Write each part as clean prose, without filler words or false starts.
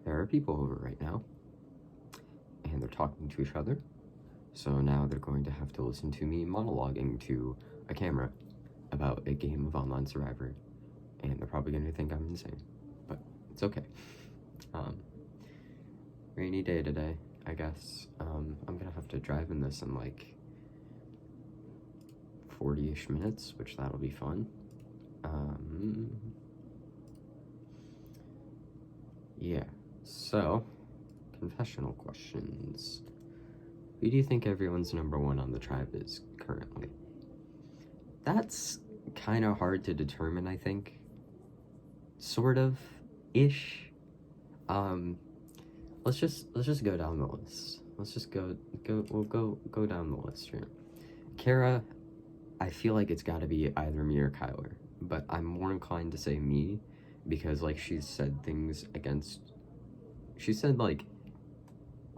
there are people over right now, and they're talking to each other. So now they're going to have to listen to me monologuing to a camera about a game of Online Survivor, and they're probably going to think I'm insane, but it's okay. Rainy day today, I guess. I'm gonna have to drive in this in like 40-ish minutes, which that'll be fun. Yeah, so, confessional questions. Who do you think everyone's number one on the tribe is currently? That's kind of hard to determine, I think. Sort of ish. Let's just go down the list. Let's just go down the list here. Kara, I feel like it's gotta be either me or Kyler, but I'm more inclined to say me because like she's said things against, she said like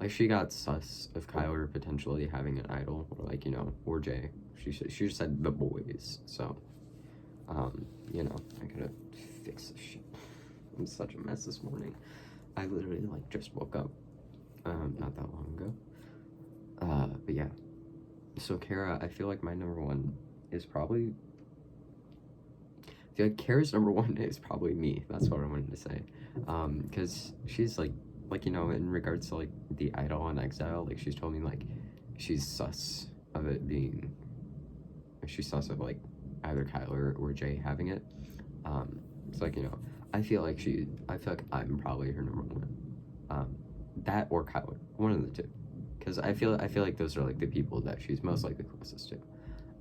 she got sus of Kyler potentially having an idol, or like, you know, or Jay. She just said the boys, so you know, I gotta fix this shit. I'm such a mess this morning. I literally like just woke up not that long ago. But yeah, so Kara, I feel like my number one is probably, I feel like Kara's number one is probably me. That's what I wanted to say. Because she's like, you know, in regards to like the idol on Exile, like she's told me like she's sus of it being, she's sus of like either Kyler or Jay having it. It's like, you know, I feel like I'm probably her number one. That or Kyler, one of the two. Because I feel like those are like the people that she's most likely closest to.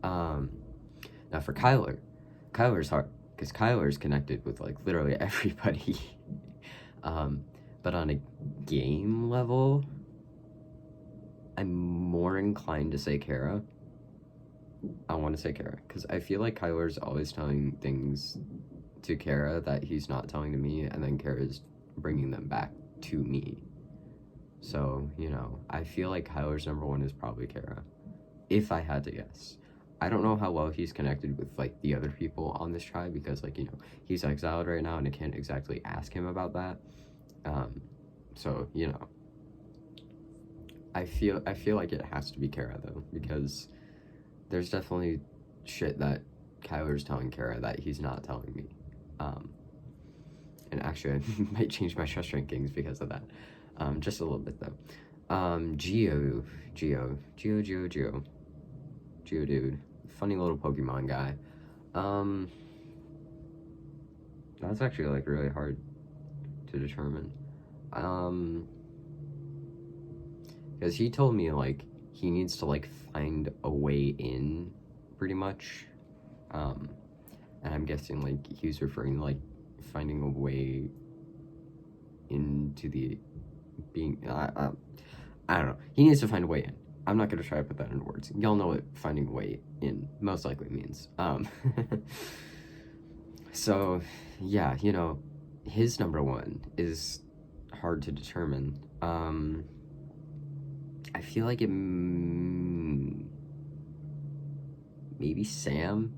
Now for Kyler's hard, because Kyler's connected with like literally everybody. But on a game level, I'm more inclined to say Kara. I want to say Kara, because I feel like Kyler's always telling things to Kara that he's not telling to me, and then Kara's bringing them back to me. So, you know, I feel like Kyler's number one is probably Kara, if I had to guess. I don't know how well he's connected with, like, the other people on this tribe, because, like, you know, he's exiled right now, and I can't exactly ask him about that. So, you know, I feel like it has to be Kara, though, because there's definitely shit that Kyler's telling Kara that he's not telling me. And actually, I might change my trust rankings because of that. Just a little bit, though. Geo, dude. Funny little Pokemon guy. That's actually, like, really hard to determine. Because he told me, like, he needs to, like, find a way in, pretty much. And I'm guessing, like, he was referring to, like, finding a way into the being, I don't know. He needs to find a way in. I'm not gonna try to put that into words. Y'all know what finding a way in most likely means. So, yeah, you know, his number one is hard to determine. I feel like it maybe Sam.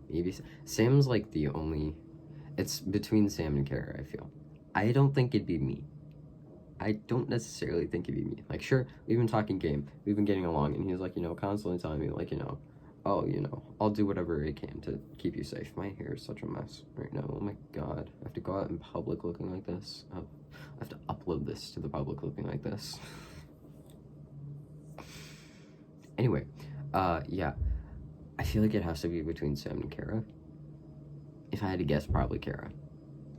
Maybe Sam's like the only. It's between Sam and Kara, I feel. I don't think it'd be me. I don't necessarily think it'd be me. Like, sure, we've been talking game, we've been getting along, and he's like, you know, constantly telling me, like, you know, oh, you know, I'll do whatever I can to keep you safe. My hair is such a mess right now. Oh my god. I have to go out in public looking like this. Oh, I have to upload this to the public looking like this. Anyway, yeah. I feel like it has to be between Sam and Kara. If I had to guess, probably Kara.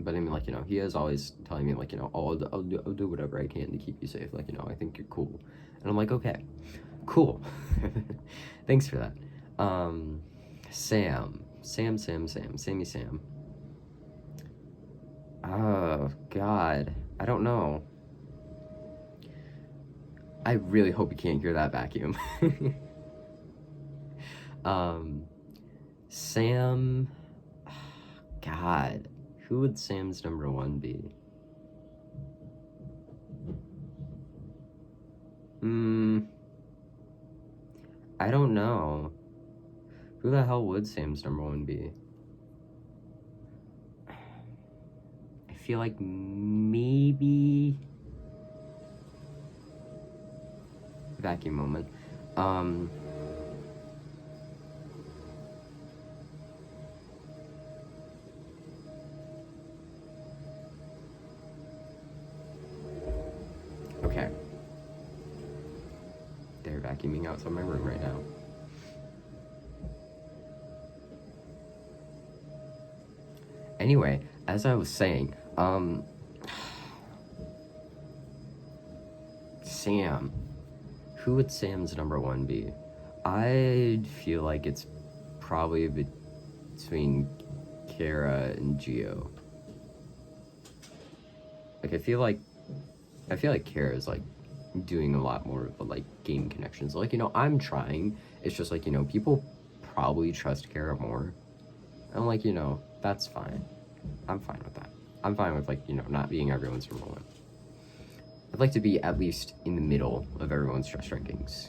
But I mean, like, you know, he is always telling me, like, you know, oh, I'll do whatever I can to keep you safe. Like, you know, I think you're cool. And I'm like, okay, cool. Thanks for that. Sammy Sam. Oh, God. I don't know. I really hope you can't hear that vacuum. Sam, God, who would Sam's number one be? I don't know. Who the hell would Sam's number one be? I feel like maybe vacuum moment. Okay. They're vacuuming outside my room right now. Anyway, as I was saying, Sam. Who would Sam's number one be? I'd feel like it's probably between Kara and Gio. Like, I feel like Kara's, like, doing a lot more of the, like, game connections. Like, you know, I'm trying. It's just, like, you know, people probably trust Kara more. And, like, you know, that's fine. I'm fine with that. I'm fine with, like, you know, not being everyone's number one. I'd like to be at least in the middle of everyone's trust rankings.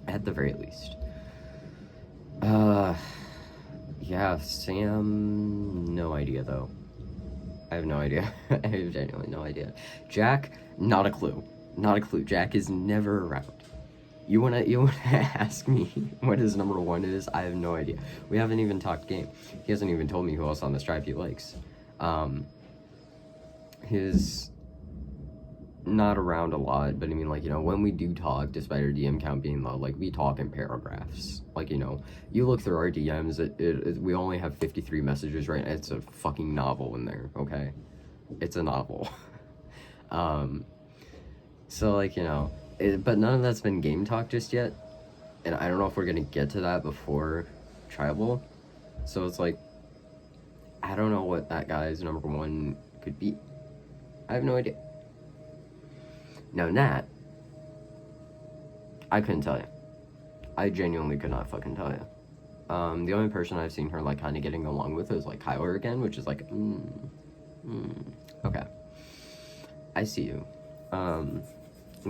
At the very least. Yeah, Sam, no idea, though. I have no idea. I have genuinely no idea. Jack, not a clue. Not a clue. Jack is never around. You wanna ask me what his number one is? I have no idea. We haven't even talked game. He hasn't even told me who else on this tribe he likes. His not around a lot, but I mean, like, you know, when we do talk, despite our DM count being low, like, we talk in paragraphs. Like, you know, you look through our DMs, we only have 53 messages right now. It's a fucking novel in there, okay? It's a novel. So, like, you know, but none of that's been game talk just yet, and I don't know if we're gonna get to that before Tribal, so it's like, I don't know what that guy's number one could be. I have no idea. Now, Nat, I couldn't tell you. I genuinely could not fucking tell you. The only person I've seen her, like, kind of getting along with is, like, Kyler again, which is, like, okay. I see you. But,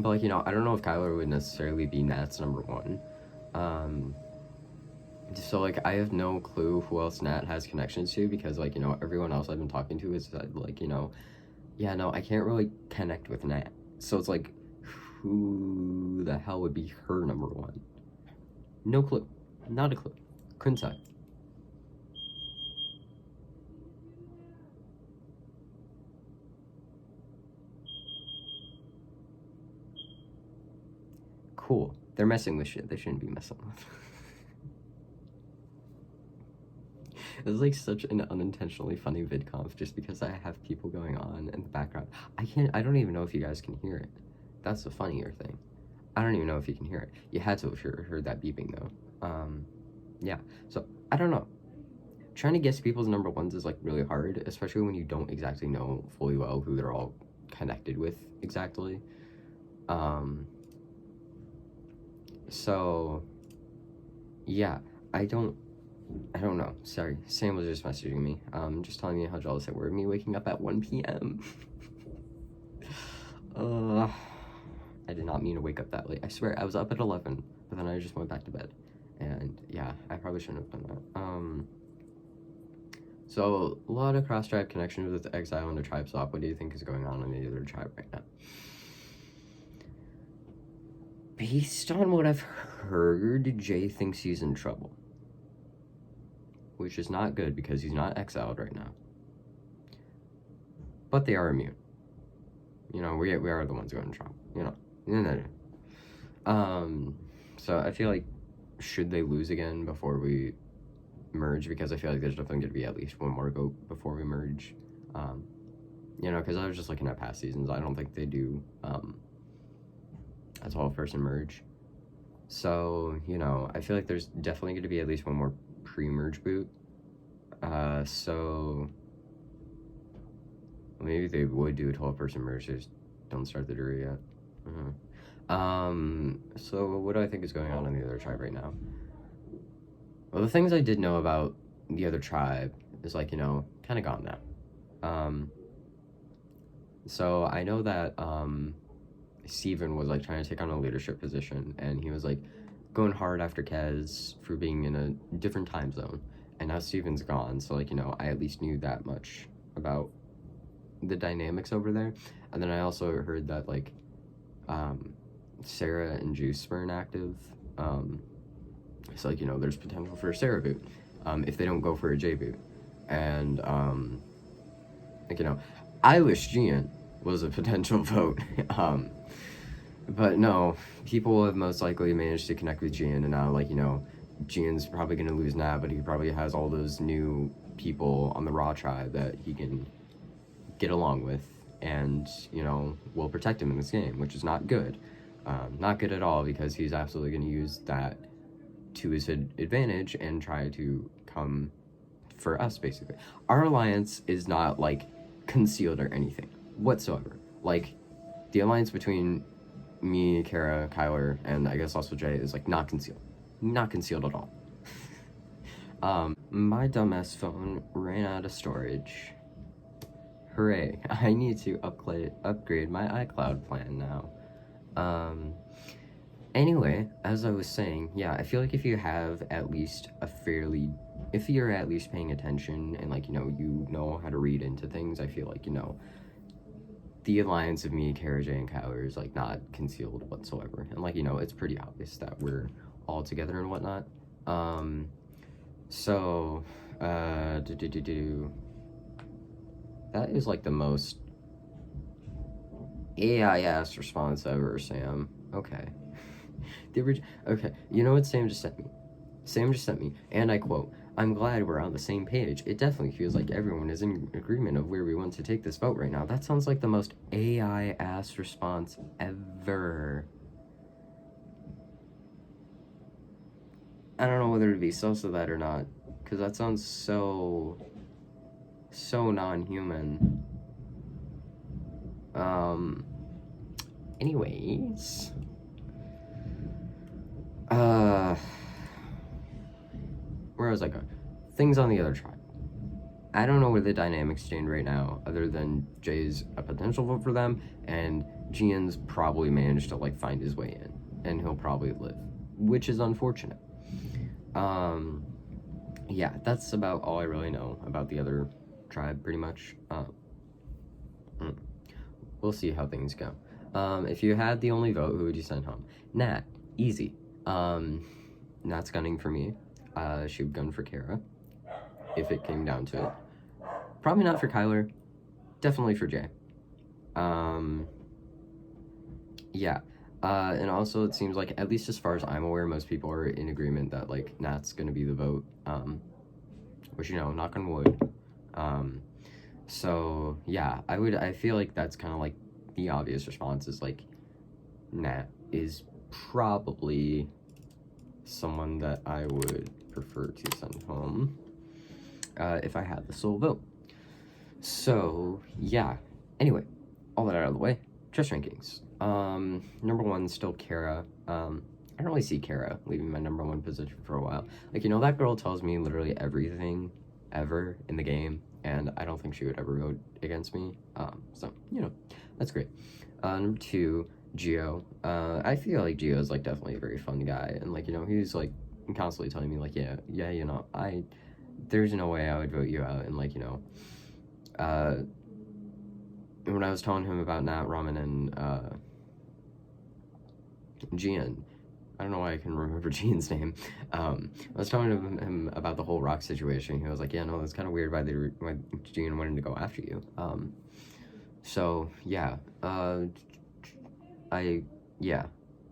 like, you know, I don't know if Kyler would necessarily be Nat's number one. So, like, I have no clue who else Nat has connections to, because, like, you know, everyone else I've been talking to is, like, you know, yeah, no, I can't really connect with Nat. So it's like, who the hell would be her number one? No clue. Not a clue. Couldn't say. Cool. They're messing with shit they shouldn't be messing with. It's like such an unintentionally funny vidconf just because I have people going on in the background. I don't even know if you guys can hear it. That's the funnier thing. I don't even know if you can hear it. You had to have heard that beeping though. Yeah, so I don't know. Trying to guess people's number ones is like really hard, especially when you don't exactly know fully well who they're all connected with exactly. So yeah, I don't know. Sorry, Sam was just messaging me, just telling me how jealous they were of me waking up at 1 p.m. I did not mean to wake up that late. I swear, I was up at 11, but then I just went back to bed. And yeah, I probably shouldn't have done that. So a lot of cross-tribe connections with Exile and the tribe swap. What do you think is going on in the other tribe right now? Based on what I've heard, Jay thinks he's in trouble. Which is not good because he's not exiled right now. But they are immune. You know, we are the ones going to trouble. You know. So I feel like, should they lose again before we merge? Because I feel like there's definitely going to be at least one more go before we merge. You know, because I was just looking at past seasons. I don't think they do a 12-person merge. So, you know, I feel like there's definitely going to be at least one more pre-merge boot. So maybe they would do a 12-person merge. They just don't start the jury yet. So what do I think is going on in the other tribe right now? Well, the things I did know about the other tribe is, like, you know, kind of gone now. So I know that Steven was, like, trying to take on a leadership position, and he was, like, going hard after Kez for being in a different time zone, and now Steven's gone, so, like, you know, I at least knew that much about the dynamics over there. And then I also heard that, like, Sarah and Juice were inactive. So, like, you know, there's potential for a Sarah boot, if they don't go for a J boot. And, like, you know, I wish Gian was a potential vote. But no, people have most likely managed to connect with Gian, and now, like, you know, Gian's probably going to lose Nat, but he probably has all those new people on the Raw tribe that he can get along with, and, you know, will protect him in this game, which is not good. Not good at all, because he's absolutely going to use that to his advantage and try to come for us, basically. Our alliance is not, like, concealed or anything whatsoever. Like, the alliance between me, Kara, Kyler, and I guess also Jay is, like, not concealed. Not concealed at all. My dumbass phone ran out of storage. Hooray. I need to upgrade my iCloud plan now. Anyway, as I was saying, yeah, I feel like if you have at least if you're at least paying attention and, like, you know how to read into things, I feel like, you know, the alliance of me, Kara, Jay, and Kyler is, like, not concealed whatsoever. And, like, you know, it's pretty obvious that we're all together and whatnot. So, that is, like, the most AI-ass response ever, Sam. Okay. Okay, you know what Sam just sent me? Sam just sent me, and I quote, "I'm glad we're on the same page. It definitely feels like everyone is in agreement of where we want to take this vote right now." That sounds like the most AI-ass response ever. I don't know whether to be sus of that or not, because that sounds so non-human. Anyways, where was I going? Things on the other tribe. I don't know where the dynamics stand right now, other than Jay's a potential vote for them, and Gian's probably managed to, like, find his way in, and he'll probably live, which is unfortunate. Yeah, that's about all I really know about the other tribe, pretty much. We'll see how things go. If you had the only vote, who would you send home? Nat, easy. Nat's gunning for me. She would gun for Kara, if it came down to it. Probably not for Kyler. Definitely for Jay. Yeah. And also, it seems like, at least as far as I'm aware, most people are in agreement that, like, Nat's gonna be the vote. Which, you know, knock on wood. So, yeah, I feel like that's kind of, like, the obvious response is, like, Nat is probably someone that I would prefer to send home, if I had the sole vote. So, yeah. Anyway, all that out of the way, chess rankings. Number one, still Kara. I don't really see Kara leaving my number one position for a while. Like, you know, that girl tells me literally everything ever in the game, and I don't think she would ever vote against me. So, you know, that's great. Number two, Gio. I feel like Gio is, like, definitely a very fun guy, and, like, you know, he's, like, constantly telling me, like, yeah, you know, there's no way I would vote you out, and, like, you know, when I was telling him about Nat, Ramen, and, Gian, I don't know why I can remember Gian's name. I was telling him about the whole rock situation. He was like, yeah, no, that's kind of weird why Gian wanted to go after you. So, yeah. I'll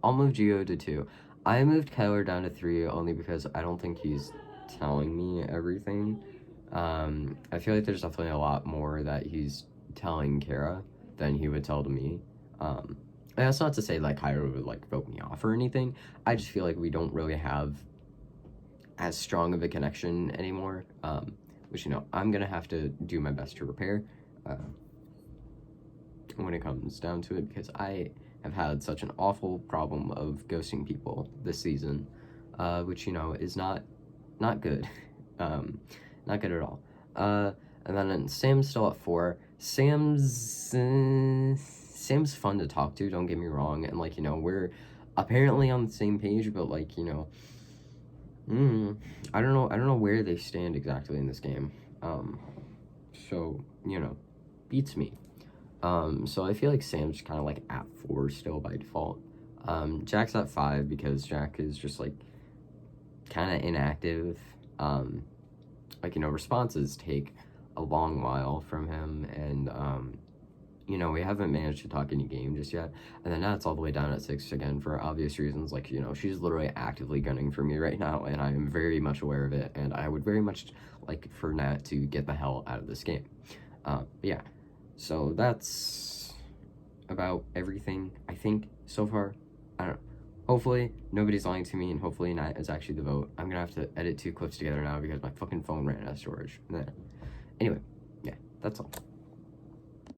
move Gio to 2. I moved Kyler down to 3 only because I don't think he's telling me everything. I feel like there's definitely a lot more that he's telling Kara than he would tell to me. And that's not to say, like, Kyra would, like, vote me off or anything. I just feel like we don't really have as strong of a connection anymore, which, you know, I'm gonna have to do my best to repair when it comes down to it, because I have had such an awful problem of ghosting people this season, which, you know, is not good. Not good at all. And then Sam's still at 4. Sam's fun to talk to, don't get me wrong, and, like, you know, we're apparently on the same page, but, like, you know, I don't know where they stand exactly in this game. so, you know, beats me. So I feel like Sam's kind of like at 4 still by default. Jack's at 5 because Jack is just like kind of inactive. Like, you know, responses take a long while from him, and you know, we haven't managed to talk any game just yet. And then Nat's all the way down at 6 again for obvious reasons. Like, you know, she's literally actively gunning for me right now, and I am very much aware of it, and I would very much like for Nat to get the hell out of this game. But yeah, so that's about everything, I think, so far. I don't know. Hopefully, nobody's lying to me, and hopefully Nat is actually the vote. I'm gonna have to edit 2 clips together now because my fucking phone ran out of storage. Anyway, yeah, that's all.